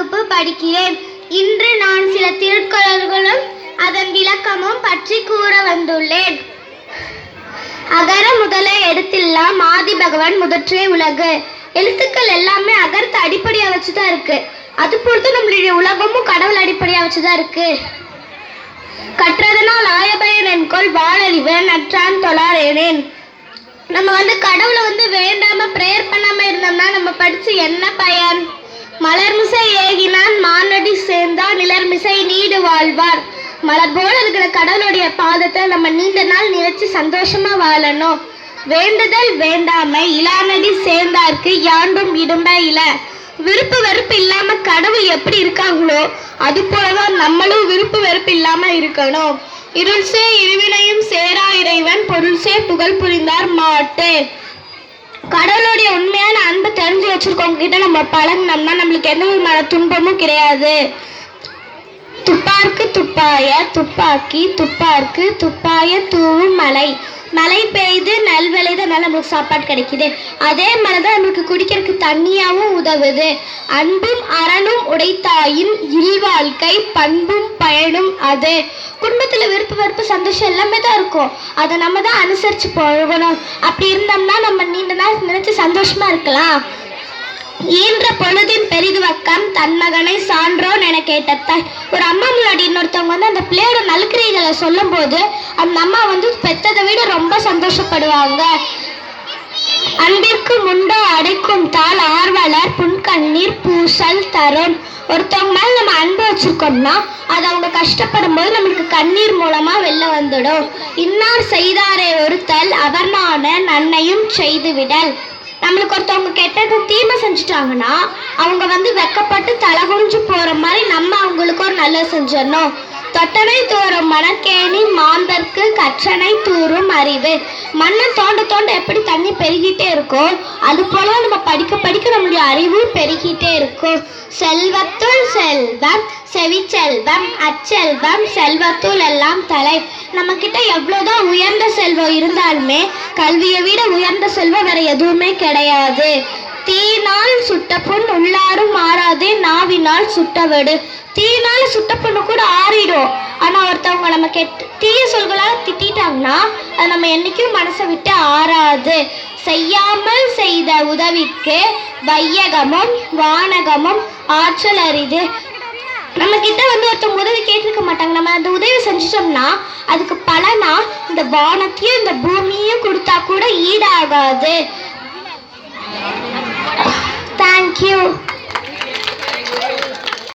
வகுப்பு படிக்கிறேன். இன்று நான் சில திருக்குறள்களும் அதன் விளக்கமும் பற்றி கூற வந்துள்ளேன். அகர முதல எழுத்தெல்லாம் ஆதி பகவான் முதற்றே உலகு. எழுத்துக்கள் எல்லாமே அகரத்தை அடிப்படையா வச்சுதான் இருக்கு. அது பொறுத்து நம்மளுடைய உலகமும் கடவுள் அடிப்படையா வச்சுதான் இருக்கு. கற்றதனால் ஆயபயன் என்கொள் வாழறிவு நற்றான் தொழாரேனேன். நம்ம கடவுளை வேண்டாம பிரேயர் பண்ணாம இருந்தோம்னா நம்ம படிச்சு என்ன பயன்? மலர்மிசை ஏகினான் மானடி சேர்ந்தான் நிலர்மிசை நீடு வாழ்வார். மலர் போல இருக்கிற கடவுளுடைய பாதத்தை நம்ம நீண்ட நாள் நினைச்சு சந்தோஷமா வாழணும். வேண்டுதல் வேண்டாமை இளாநடி சேர்ந்தார்க்கு யாண்டும் இடும்ப இல. விருப்பு வெறுப்பு இல்லாம கடவுள் எப்படி இருக்காங்களோ அது போலதான் நம்மளும் விருப்பு வெறுப்பு இல்லாம இருக்கணும். இருள்சே இருவினையும் சேரா இறைவன் பொருள்சே புகழ் புரிந்தார் மாட்டு. கடவுளுடைய உண்மையான அன்பு தெரிஞ்சு வச்சிருக்கவங்க கிட்ட நம்ம பழகினோம்னா நம்மளுக்கு எந்த விதமான துன்பமும் கிடையாது. துப்பார்க்கு துப்பாய துப்பாக்கி துப்பார்க்கு துப்பாய தூவும் மலை. மழை பெய்து நெல் விளைதனால நம்மளுக்கு சாப்பாடு கிடைக்குது. அதே மாதிரிதான் நம்மளுக்கு குடிக்கிறதுக்கு தண்ணியாவும் உதவுது. அன்பும் அறனும் உடைத்தாயின் இல்வாழ்க்கை பண்பும் பயனும் அது. குடும்பத்துல விருப்பு வெறுப்பு சந்தோஷம் எல்லாமே தான் இருக்கும். அதை நம்ம தான் அனுசரிச்சு போகணும். அப்படி இருந்தோம்னா நம்ம நீண்ட நாள் நினைச்சு சந்தோஷமா இருக்கலாம். ஈன்ற பொழுதின் பெரிதுவக்கம் தன் மகனை சான்றோன் என கேட்டத்தாய். ஒரு அம்மா முன்னாடி இன்னொருத்தவங்க அந்த பிள்ளையோட நல்கிரிகளை சொல்லும் போது அந்த அம்மா பெத்ததை விட ரொம்ப சந்தோஷப்படுவாங்க. அன்பிற்கு முண்டோ அடைக்கும் தாள் ஆர்வலர் புன்கண்ணீர் பூசல் தரும். ஒருத்தவங்க மேல நம்ம அன்பு வச்சிருக்கோம்னா அது அவங்க கஷ்டப்படும் போது நம்மளுக்கு கண்ணீர் மூலமா வெளில வந்துடும். இன்னார் செய்தாரே ஒருத்தல் அவர் நான நன்னையும் செய்து விடல். நம்மளுக்கு ஒருத்தவங்க கெட்டது தீமை செஞ்சுட்டாங்கன்னா அவங்க வெக்கப்பட்டு தலை குனிஞ்சு போற மாதிரி நம்ம அவங்களுக்கு ஒரு நல்லது செஞ்சிடணும். தொட்டனை தூரும் மணற்கேணி மாந்தர்க்கு கற்றனை தூரும் அறிவு. மண்ணை தோண்ட தோண்ட எப்படி தண்ணி பெருகிட்டே இருக்கோ அது போல நம்ம படிக்க படிக்க நம்மளுடைய அறிவும் பெருகிட்டே இருக்கும். செல்வத்துள் செல்வம் செவிச்செல்வம் அச்செல்வம் செல்வத்துள் எல்லாம் தலை. நம்ம கிட்ட எவ்வளவுதான் உயர்ந்த செல்வம் இருந்தாலுமே கல்வியை விட உயர்ந்த செல்வம் வேற எதுவுமே கிடையாது. தீயினால் சுட்ட புண் உள்ளாரும் ஆறாதே நாவினால் சுட்டவடு. தீயினால சுட்ட புண்ணு கூட ஆறிடும். ஆனா ஒருத்தவங்க நம்ம தீய சொல்களால திட்டாங்கன்னா அது நம்ம என்னைக்கும் மனசை விட்டு ஆறாது. செய்யாமல் செய்த உதவிக்கு வையகமும் வானகமும் ஆற்றல் அரிது. நம்ம கிட்ட ஒருத்தவங்க உதவி கேட்டிருக்க மாட்டாங்க. நம்ம அந்த உதவி செஞ்சிட்டோம்னா அதுக்கு பலனா இந்த வானத்தையும் இந்த பூமியையும் கொடுத்தா கூட ஈடாகாது. தேங்க்யூ.